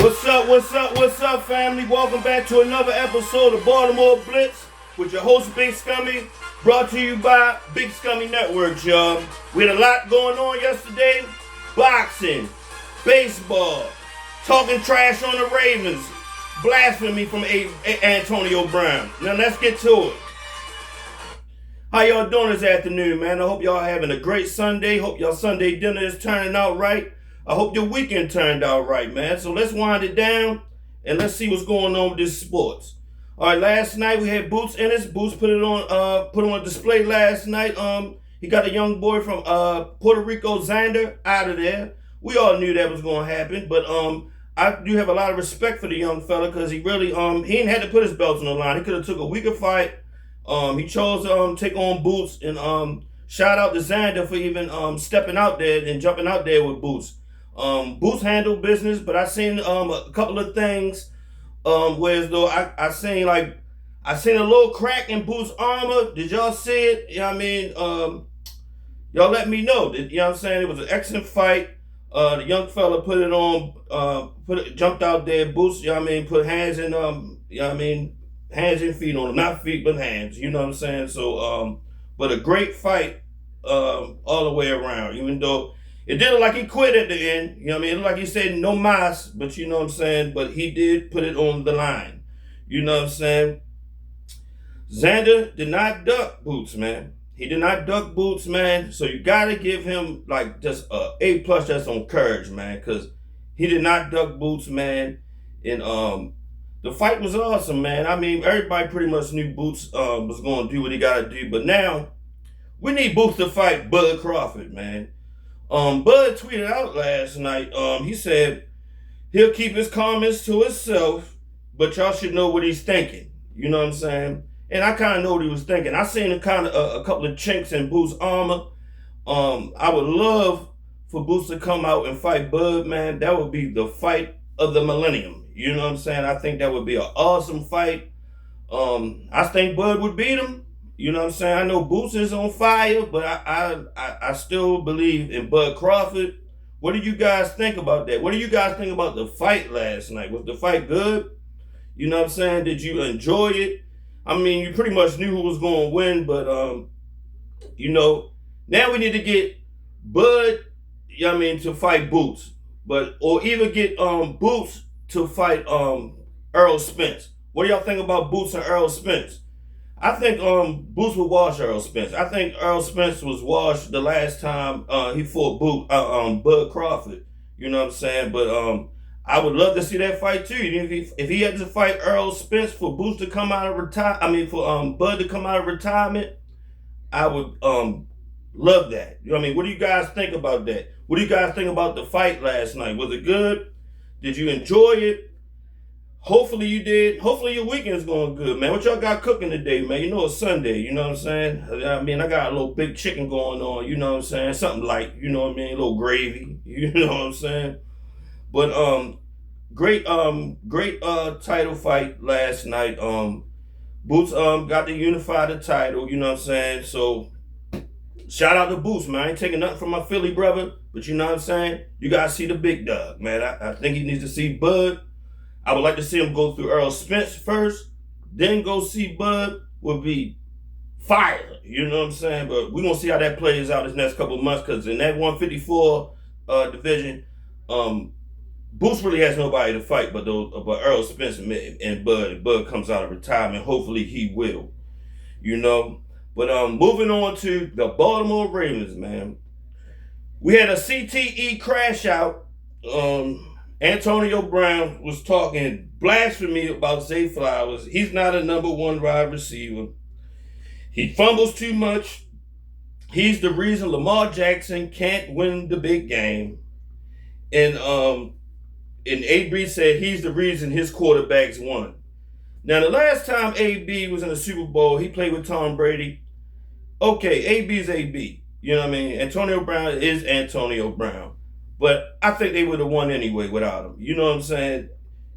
What's up, family? Welcome back to another episode of Baltimore Blitz with your host, Big Scummy, brought to you by Big Scummy Networks, y'all. We had a lot going on yesterday. Boxing, baseball, talking trash on the Ravens, blasphemy from Antonio Brown. Now let's get to it. How y'all doing this afternoon, man? I hope y'all having a great Sunday. Hope y'all Sunday dinner is turning out right. I hope your weekend turned out right, man. So let's wind it down and let's see what's going on with this sports. All right, last night we had Boots Ennis. Boots put on display last night. He got a young boy from Puerto Rico, Xander, out of there. We all knew that was going to happen, but I do have a lot of respect for the young fella because he really he ain't had to put his belt on the line. He could have took a weaker fight. He chose to take on Boots, and shout out to Xander for even stepping out there and jumping out there with Boots. Boots handled business, but I seen a couple of things where as though I seen a little crack in Boots' armor. Did y'all see it? You know what I mean? Y'all let me know. You know what I'm saying? It was an excellent fight. The young fella put it on, jumped out there. Boots, you know what I mean, put hands in, you know what I mean, hands and feet on him. Not feet, but hands. You know what I'm saying? So, but a great fight all the way around, even though it did look like he quit at the end. You know what I mean? It looked like he said no mas, but you know what I'm saying? But he did put it on the line. You know what I'm saying? Xander did not duck Boots, man. He did not duck Boots, man. So you got to give him like just a A+ just on courage, man, because he did not duck Boots, man. And the fight was awesome, man. I mean, everybody pretty much knew Boots was going to do what he got to do. But now we need Boots to fight Bud Crawford, man. Bud tweeted out last night, he said he'll keep his comments to himself, but y'all should know what he's thinking. You know what I'm saying? And I kind of know what he was thinking. I seen a couple of chinks in Boots' armor. I would love for Boots to come out and fight Bud, man. That would be the fight of the millennium. You know what I'm saying? I think that would be an awesome fight. I think Bud would beat him. You know what I'm saying? I know Boots is on fire, but I still believe in Bud Crawford. What do you guys think about that? What do you guys think about the fight last night? Was the fight good? You know what I'm saying? Did you enjoy it? I mean, you pretty much knew who was going to win, but, you know, now we need to get Bud, you know what I mean, to fight Boots. Or even get Boots to fight Errol Spence. What do y'all think about Boots and Errol Spence? I think Boots will wash Errol Spence. I think Errol Spence was washed the last time he fought Bud Crawford. You know what I'm saying? But I would love to see that fight too. If he had to fight Errol Spence for Boots to come out of for Bud to come out of retirement, I would love that. You know what I mean? What do you guys think about that? What do you guys think about the fight last night? Was it good? Did you enjoy it? Hopefully you did. Hopefully your weekend's going good, man. What y'all got cooking today, man? You know it's Sunday, you know what I'm saying? I mean, I got a little big chicken going on, you know what I'm saying? Something light, you know what I mean? A little gravy, you know what I'm saying? But great title fight last night. Boots got to unify the title, you know what I'm saying? So shout out to Boots, man. I ain't taking nothing from my Philly brother, but you know what I'm saying? You gotta see the big dog, man. I think he needs to see Bud. I would like to see him go through Errol Spence first, then go see Bud. Would be fire, you know what I'm saying? But we're going to see how that plays out this next couple of months, because in that 154 division, Boots really has nobody to fight but Errol Spence and Bud. If Bud comes out of retirement, hopefully he will, you know? But moving on to the Baltimore Ravens, man. We had a CTE crash out. Antonio Brown was talking blasphemy about Zay Flowers. He's not a number one wide receiver. He fumbles too much. He's the reason Lamar Jackson can't win the big game. And AB said he's the reason his quarterbacks won. Now, the last time AB was in the Super Bowl, he played with Tom Brady. Okay, AB's AB. You know what I mean? Antonio Brown is Antonio Brown. But I think they would have won anyway without him. You know what I'm saying?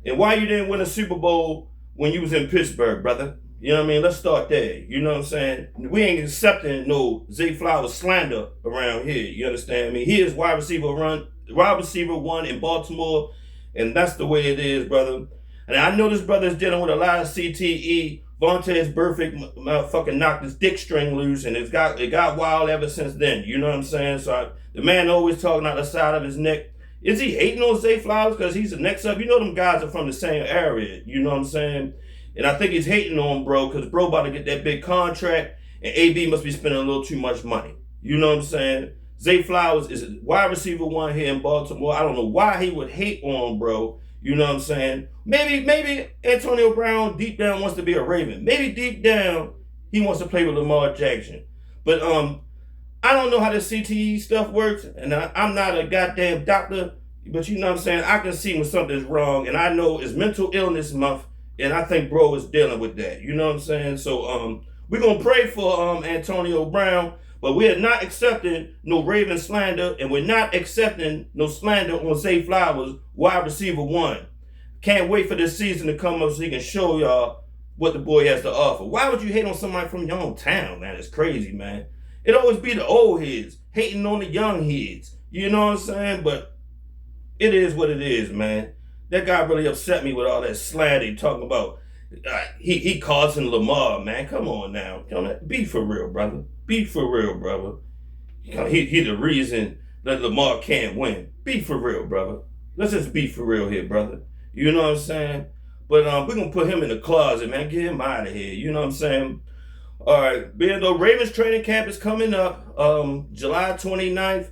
And why you didn't win a Super Bowl when you was in Pittsburgh, brother? You know what I mean? Let's start there. You know what I'm saying? We ain't accepting no Zay Flowers slander around here. You understand me? He is wide receiver one in Baltimore, And that's the way it is, brother. And I know this brother is dealing with a lot of CTE. Vontaze Burfict motherfucking knocked his dick string loose, and it got wild ever since then. You know what I'm saying? So the man always talking out the side of his neck. Is he hating on Zay Flowers because he's the next up? You know them guys are from the same area. You know what I'm saying? And I think he's hating on bro because bro about to get that big contract, and AB must be spending a little too much money. You know what I'm saying? Zay Flowers is wide receiver 1 here in Baltimore. I don't know why he would hate on bro. You know what I'm saying? Maybe Antonio Brown deep down wants to be a Raven. Maybe deep down he wants to play with Lamar Jackson. But I don't know how the CTE stuff works, and I'm not a goddamn doctor, but you know what I'm saying? I can see when something's wrong, and I know it's mental illness month, and I think bro is dealing with that. You know what I'm saying? So we're going to pray for Antonio Brown, but we are not accepting no Raven slander, and we're not accepting no slander on Zay Flowers, wide receiver 1. Can't wait for this season to come up so he can show y'all what the boy has to offer. Why would you hate on somebody from your own town, man? It's crazy, man. It always be the old heads hating on the young heads. You know what I'm saying? But it is what it is, man. That guy really upset me with all that slander talking about he causing Lamar, man. Come on now. Be for real, brother. Be for real, brother. He the reason that Lamar can't win. Be for real, brother. Let's just be for real here, brother. You know what I'm saying? But we're going to put him in the closet, man. Get him out of here. You know what I'm saying? All right, being though Ravens training camp is coming up, July 29th.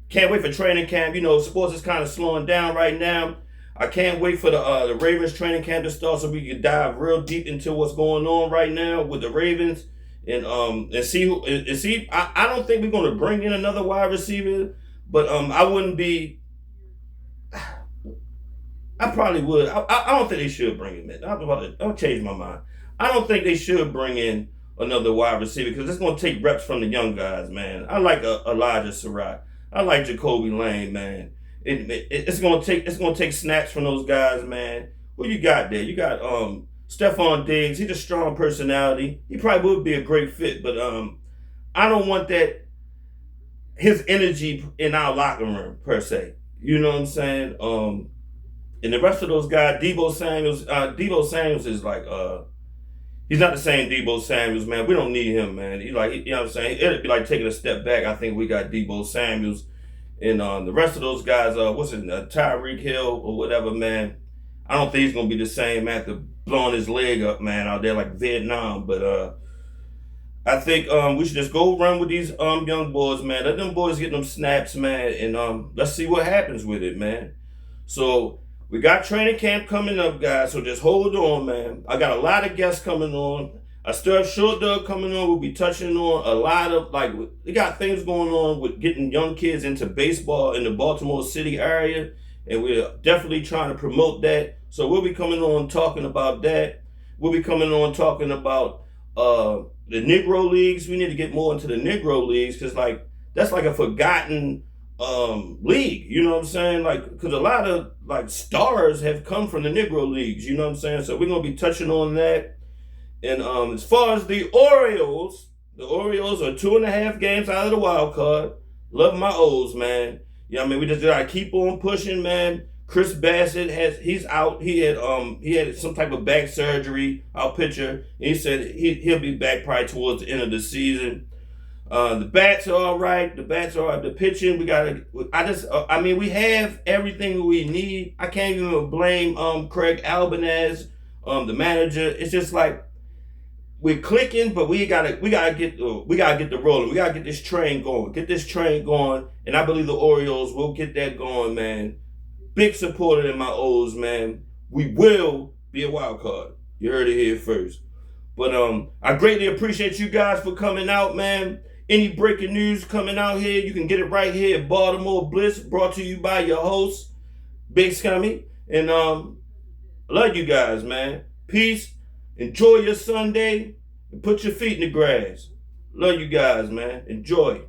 Can't wait for training camp. You know, sports is kind of slowing down right now. I can't wait for the Ravens training camp to start so we can dive real deep into what's going on right now with the Ravens and see. I don't think we're going to bring in another wide receiver, but I wouldn't be. I probably would. I don't think they should bring him in. I'll change my mind. I don't think they should bring in another wide receiver because it's going to take reps from the young guys, man. I like Elijah Surratt. I like Jacoby Lane, man. It's going to take snaps from those guys, man. What you got there? You got Stephon Diggs. He's a strong personality. He probably would be a great fit, but I don't want his energy in our locker room per se. You know what I'm saying? And the rest of those guys, Deebo Samuels is like he's not the same Deebo Samuels, man. We don't need him, man. You know what I'm saying? It'd be like taking a step back. I think we got Deebo Samuels. And the rest of those guys, Tyreek Hill or whatever, man. I don't think he's going to be the same after blowing his leg up, man, out there like Vietnam. But I think we should just go run with these young boys, man. Let them boys get them snaps, man. And let's see what happens with it, man. So we got training camp coming up, guys, so just hold on, man. I got a lot of guests coming on. I still have Short Dog coming on. We'll be touching on a lot of, we got things going on with getting young kids into baseball in the Baltimore City area, and we're definitely trying to promote that. So we'll be coming on talking about that. We'll be coming on talking about the Negro Leagues. We need to get more into the Negro Leagues because, that's like a forgotten league, you know what I'm saying? Because a lot of stars have come from the Negro Leagues, you know what I'm saying? So we're gonna be touching on that. And as far as the Orioles are 2.5 games out of the wild card. Love my O's, man. You know what I mean? We just gotta keep on pushing, man. Chris Bassett he's out. He had some type of back surgery. Our pitcher. He said he'll be back probably towards the end of the season. The bats are all right. The pitching, we have everything we need. I can't even blame Craig Albanese, the manager. It's just like we're clicking, but we gotta get the rolling. We gotta get this train going. And I believe the Orioles will get that going, man. Big supporter in my O's, man. We will be a wild card. You heard it here first. But I greatly appreciate you guys for coming out, man. Any breaking news coming out here, you can get it right here at Baltimore Blitz, brought to you by your host, Big Scummy. And love you guys, man. Peace. Enjoy your Sunday and put your feet in the grass. Love you guys, man. Enjoy.